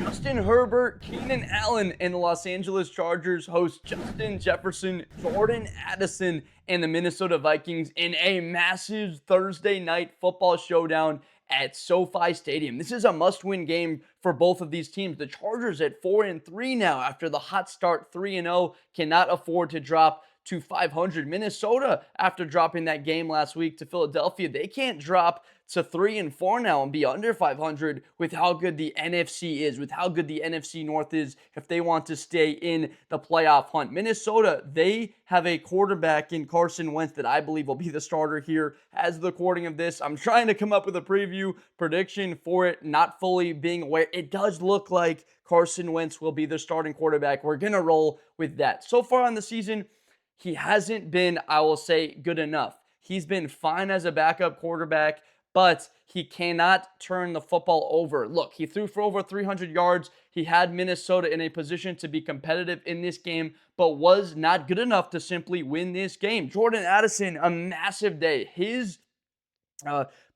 Justin Herbert, Keenan Allen, and the Los Angeles Chargers host Justin Jefferson, Jordan Addison, and the Minnesota Vikings in a massive Thursday night football showdown at SoFi Stadium. This is a must-win game for both of these teams. The Chargers at 4-3 now after the hot start 3-0 cannot afford to drop to 500. Minnesota, after dropping that game last week to Philadelphia, they can't drop to 3-4 now and be under 500 with how good the NFC is, with how good the NFC North is if they want to stay in the playoff hunt. Minnesota, they have a quarterback in Carson Wentz that I believe will be the starter here as the recording of this. I'm trying to come up with a preview prediction for it, not fully being aware. It does look like Carson Wentz will be the starting quarterback. We're going to roll with that. So far on the season, he hasn't been, I will say, good enough. He's been fine as a backup quarterback, but he cannot turn the football over. Look, he threw for over 300 yards. He had Minnesota in a position to be competitive in this game, but was not good enough to simply win this game. Jordan Addison, a massive day. His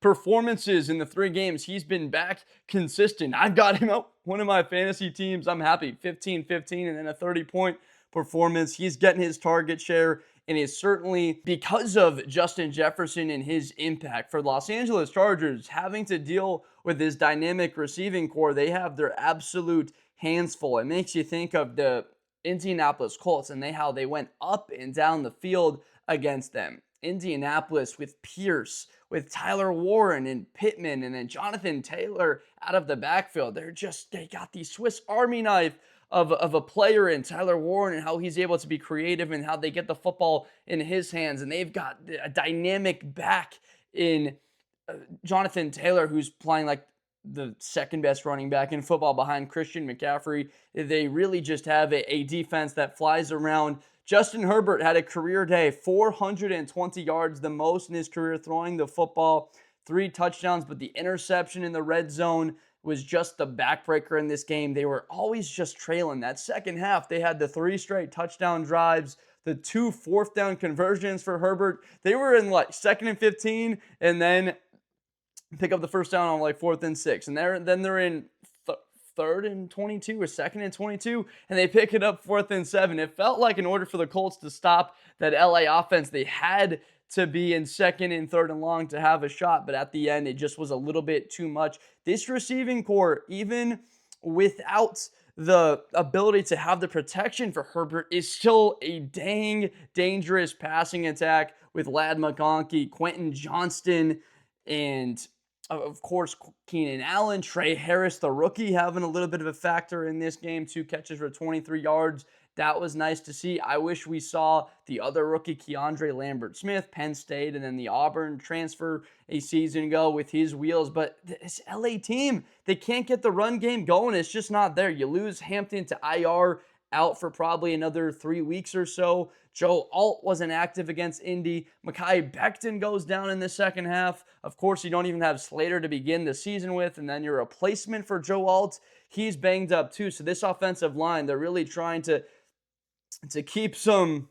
performances in the 3 games, he's been back consistent. I've got him up one of my fantasy teams. I'm happy. 15-15 and then a 30-point performance. He's getting his target share, and it's certainly because of Justin Jefferson and his impact. For Los Angeles Chargers, having to deal with this dynamic receiving core, they have their absolute hands full. It makes you think of the Indianapolis Colts and how they went up and down the field against them. Indianapolis with Pierce, with Tyler Warren and Pittman, and then Jonathan Taylor out of the backfield. They got the Swiss Army knife of a player in Tyler Warren and how he's able to be creative and how they get the football in his hands. And they've got a dynamic back in Jonathan Taylor, who's playing like the second best running back in football behind Christian McCaffrey. They really just have a defense that flies around. Justin Herbert had a career day, 420 yards, the most in his career throwing the football, 3 touchdowns, but the interception in the red zone was just the backbreaker in this game. They were always just trailing. That second half, they had the 3 straight touchdown drives, the 2 fourth down conversions for Herbert. They were in like 2nd and 15, and then pick up the first down on like 4th and 6. And then they're in 3rd and 22 or 2nd and 22, and they pick it up 4th and 7. It felt like in order for the Colts to stop that LA offense, they had to be in 2nd and 3rd and long to have a shot, but at the end, it just was a little bit too much. This receiving core, even without the ability to have the protection for Herbert, is still a dang dangerous passing attack with McConkey, Quentin Johnston, and of course, Keenan Allen, Trey Harris, the rookie, having a little bit of a factor in this game. 2 catches for 23 yards. That was nice to see. I wish we saw the other rookie, Keandre Lambert-Smith, Penn State, and then the Auburn transfer a season ago with his wheels. But this LA team, they can't get the run game going. It's just not there. You lose Hampton to IR, out for probably another 3 weeks or so. Joe Alt wasn't active against Indy. Mekhi Becton goes down in the second half. Of course, you don't even have Slater to begin the season with, and then your replacement for Joe Alt, he's banged up too. So this offensive line, they're really trying to keep some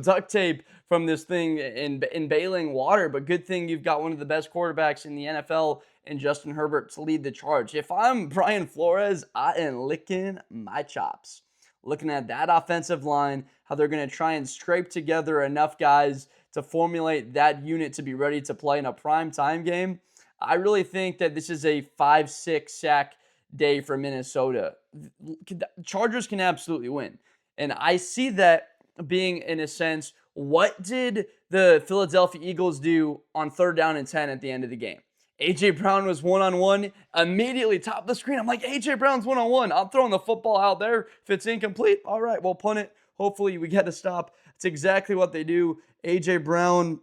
duct tape from this thing in bailing water. But good thing you've got one of the best quarterbacks in the NFL and Justin Herbert to lead the charge. If I'm Brian Flores, I am licking my chops. Looking at that offensive line, how they're going to try and scrape together enough guys to formulate that unit to be ready to play in a prime time game. I really think that this is a 5-6 sack day for Minnesota. Chargers can absolutely win. And I see that being, in a sense, what did the Philadelphia Eagles do on 3rd down and 10 at the end of the game? A.J. Brown was one-on-one, immediately top of the screen. I'm like, A.J. Brown's one-on-one. I'm throwing the football out there. If it's incomplete, all right, we'll punt it. Hopefully we get a stop. It's exactly what they do. A.J. Brown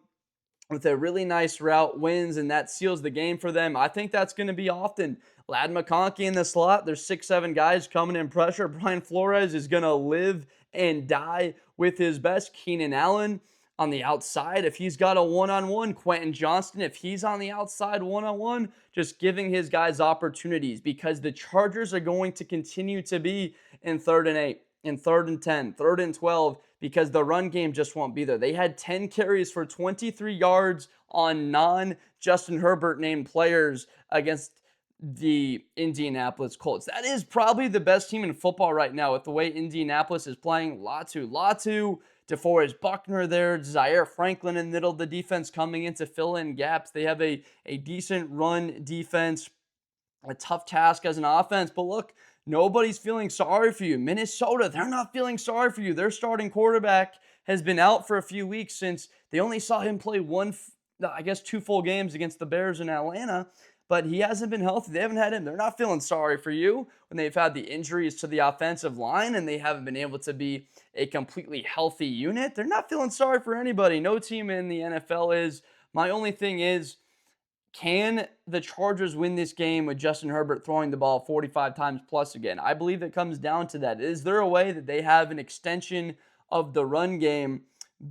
with a really nice route wins, and that seals the game for them. I think that's going to be often. McConkey in the slot. There's 6-7 guys coming in pressure. Brian Flores is going to live and die with his best. Keenan Allen on the outside, if he's got a one-on-one. Quentin Johnston, if he's on the outside one-on-one, just giving his guys opportunities, because the Chargers are going to continue to be in 3rd and 8, in 3rd and 10, 3rd and 12, because the run game just won't be there. They had 10 carries for 23 yards on non-Justin Herbert named players against the Indianapolis Colts. That is probably the best team in football right now with the way Indianapolis is playing. Latu, DeForest Buckner there, Zaire Franklin in the middle of the defense coming in to fill in gaps. They have a decent run defense, a tough task as an offense. But look, nobody's feeling sorry for you. Minnesota, they're not feeling sorry for you. Their starting quarterback has been out for a few weeks since they only saw him play two full games against the Bears in Atlanta, but he hasn't been healthy. They haven't had him. They're not feeling sorry for you when they've had the injuries to the offensive line and they haven't been able to be a completely healthy unit. They're not feeling sorry for anybody. No team in the NFL is. My only thing is, can the Chargers win this game with Justin Herbert throwing the ball 45 times plus again? I believe it comes down to that. Is there a way that they have an extension of the run game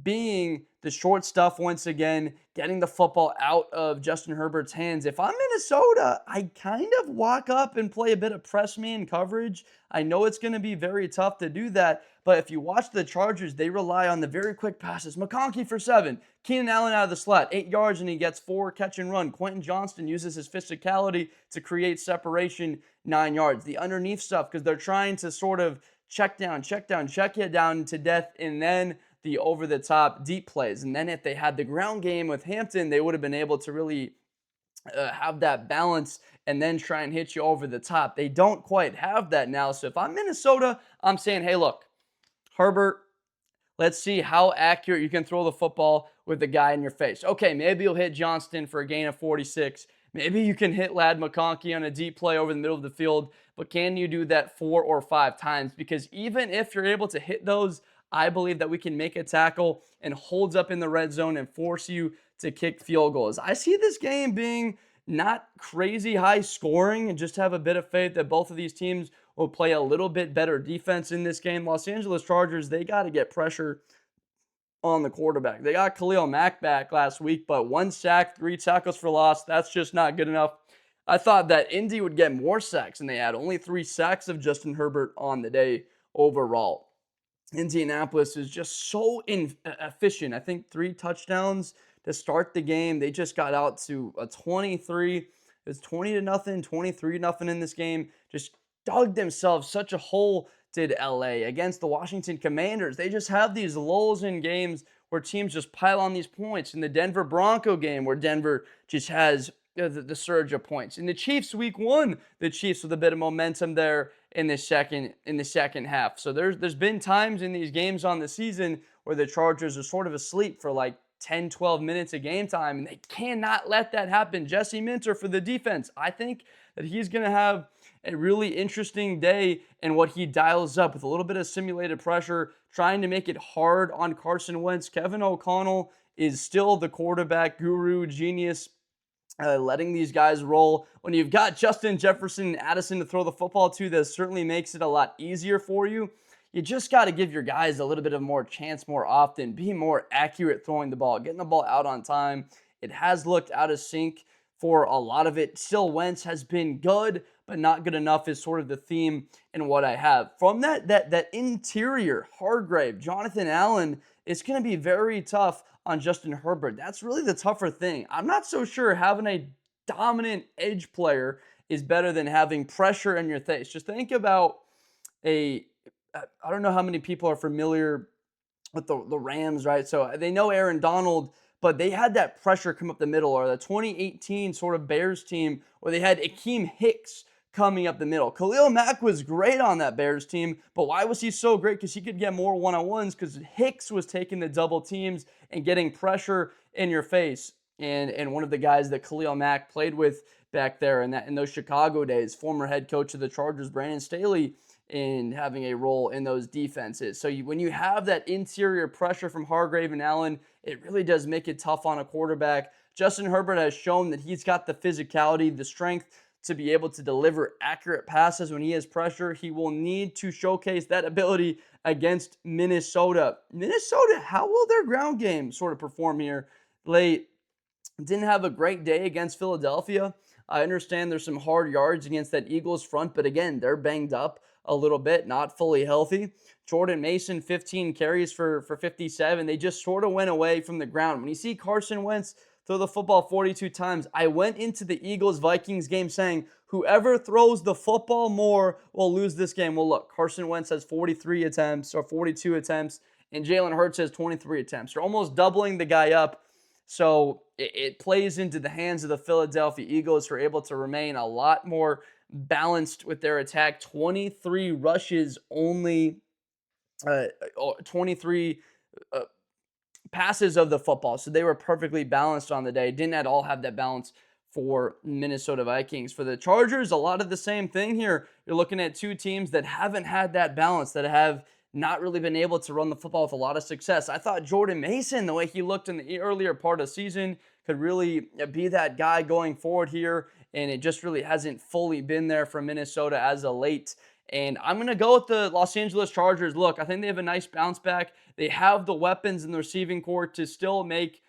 being the short stuff once again, getting the football out of Justin Herbert's hands? If I'm Minnesota, I kind of walk up and play a bit of press man coverage. I know it's going to be very tough to do that, but if you watch the Chargers, they rely on the very quick passes. McConkey for 7. Keenan Allen out of the slot, 8 yards, and he gets 4 catch and run. Quentin Johnston uses his physicality to create separation, 9 yards. The underneath stuff, because they're trying to sort of check you down to death, and then the over-the-top deep plays. And then if they had the ground game with Hampton, they would have been able to really have that balance and then try and hit you over the top. They don't quite have that now. So if I'm Minnesota, I'm saying, hey, look, Herbert, let's see how accurate you can throw the football with the guy in your face. Okay, maybe you'll hit Johnston for a gain of 46. Maybe you can hit Lad McConkey on a deep play over the middle of the field, but can you do that 4 or 5 times? Because even if you're able to hit those, I believe that we can make a tackle and hold up in the red zone and force you to kick field goals. I see this game being not crazy high scoring and just have a bit of faith that both of these teams will play a little bit better defense in this game. Los Angeles Chargers, they got to get pressure on the quarterback. They got Khalil Mack back last week, but 1 sack, 3 tackles for loss. That's just not good enough. I thought that Indy would get more sacks, and they had only 3 sacks of Justin Herbert on the day overall. Indianapolis is just so efficient. I think 3 touchdowns to start the game. They just got out to a 23. It was 20-0, 23-0 in this game. Just dug themselves such a hole, did LA, against the Washington Commanders. They just have these lulls in games where teams just pile on these points. In the Denver Bronco game, where Denver just has the surge of points. In the Chiefs week 1, the Chiefs with a bit of momentum there in the second half. So there's been times in these games on the season where the Chargers are sort of asleep for like 10, 12 minutes of game time, and they cannot let that happen. Jesse Minter for the defense. I think that he's going to have a really interesting day in what he dials up with a little bit of simulated pressure, trying to make it hard on Carson Wentz. Kevin O'Connell is still the quarterback guru, genius, letting these guys roll. When you've got Justin Jefferson and Addison to throw the football to, that certainly makes it a lot easier for you. You just got to give your guys a little bit of more chance more often, be more accurate throwing the ball, getting the ball out on time. It has looked out of sync for a lot of it. Still, Wentz has been good, but not good enough is sort of the theme in what I have. From that interior, Hargrave, Jonathan Allen, it's going to be very tough on Justin Herbert. That's really the tougher thing. I'm not so sure having a dominant edge player is better than having pressure in your face. Just think about I don't know how many people are familiar with the Rams, right? So they know Aaron Donald, but they had that pressure come up the middle, or the 2018 sort of Bears team where they had Akeem Hicks coming up the middle. Khalil Mack was great on that Bears team, but why was he so great? Because he could get more one-on-ones, because Hicks was taking the double teams and getting pressure in your face. And one of the guys that Khalil Mack played with back there in those Chicago days, former head coach of the Chargers, Brandon Staley, in having a role in those defenses. So when you have that interior pressure from Hargrave and Allen, it really does make it tough on a quarterback. Justin Herbert has shown that he's got the physicality, the strength to be able to deliver accurate passes when he has pressure. He will need to showcase that ability against Minnesota. Minnesota, how will their ground game sort of perform here late? Didn't have a great day against Philadelphia. I understand there's some hard yards against that Eagles front, but again, they're banged up a little bit, not fully healthy. Jordan Mason, 15 carries for 57. They just sort of went away from the ground. When you see Carson Wentz throw the football 42 times. I went into the Eagles-Vikings game saying, whoever throws the football more will lose this game. Well, look, Carson Wentz has 43 attempts or 42 attempts, and Jalen Hurts has 23 attempts. They're almost doubling the guy up. So it plays into the hands of the Philadelphia Eagles, who are able to remain a lot more balanced with their attack. 23 rushes, only 23 passes of the football. So they were perfectly balanced on the day. Didn't at all have that balance for Minnesota Vikings. For the Chargers, a lot of the same thing here. You're looking at two teams that haven't had that balance, that have not really been able to run the football with a lot of success. I thought Jordan Mason, the way he looked in the earlier part of the season, could really be that guy going forward here, and it just really hasn't fully been there for Minnesota as of late. And I'm going to go with the Los Angeles Chargers. Look, I think they have a nice bounce back. They have the weapons in the receiving corps to still make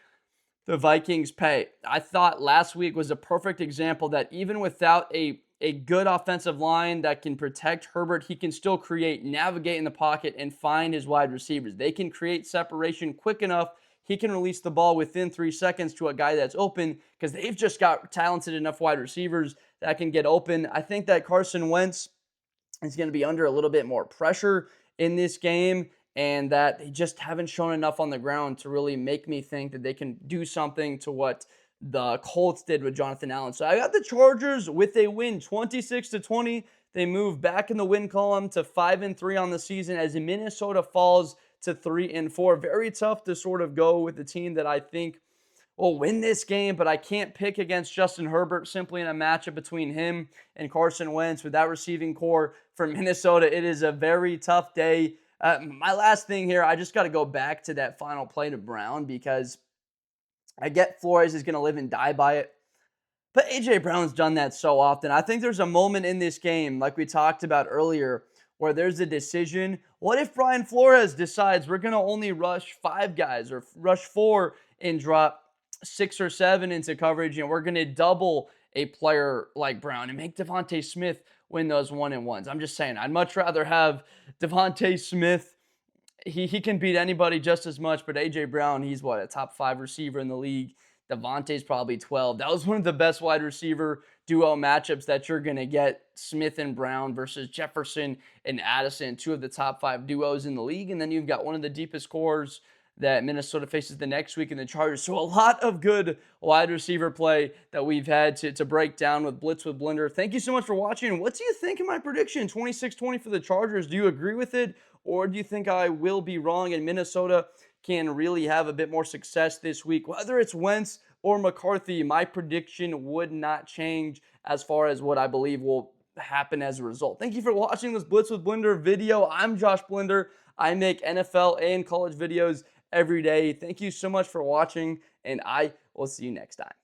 the Vikings pay. I thought last week was a perfect example that even without a good offensive line that can protect Herbert, he can still navigate in the pocket and find his wide receivers. They can create separation quick enough. He can release the ball within 3 seconds to a guy that's open, because they've just got talented enough wide receivers that can get open. I think that Carson Wentz is going to be under a little bit more pressure in this game, and that they just haven't shown enough on the ground to really make me think that they can do something to what the Colts did with Jonathan Allen. So I got the Chargers with a win, 26-20. They move back in the win column to 5-3 on the season as Minnesota falls to 3-4. Very tough to sort of go with the team that I think will win this game, but I can't pick against Justin Herbert simply in a matchup between him and Carson Wentz with that receiving core for Minnesota. It is a very tough day. My last thing here, I just got to go back to that final play to Brown, because I get Flores is going to live and die by it, but A.J. Brown's done that so often. I think there's a moment in this game, like we talked about earlier, where there's a decision. What if Brian Flores decides we're going to only rush 5 guys or rush 4 and drop 6 or 7 into coverage, and we're going to double a player like Brown and make Devontae Smith win those 1-on-1s? I'm just saying, I'd much rather have Devontae Smith. He can beat anybody just as much, but A.J. Brown, he's a top 5 receiver in the league. Devontae's probably 12. That was one of the best wide receiver duo matchups that you're going to get. Smith and Brown versus Jefferson and Addison, 2 of the top 5 duos in the league. And then you've got one of the deepest cores that Minnesota faces the next week in the Chargers. So a lot of good wide receiver play that we've had to break down with Blitz with Blender. Thank you so much for watching. What do you think of my prediction? 26-20 for the Chargers. Do you agree with it? Or do you think I will be wrong and Minnesota can really have a bit more success this week? Whether it's Wentz or McCarthy, my prediction would not change as far as what I believe will happen as a result. Thank you for watching this Blitz with Blender video. I'm Josh Blender. I make NFL and college videos every day. Thank you so much for watching, and I will see you next time.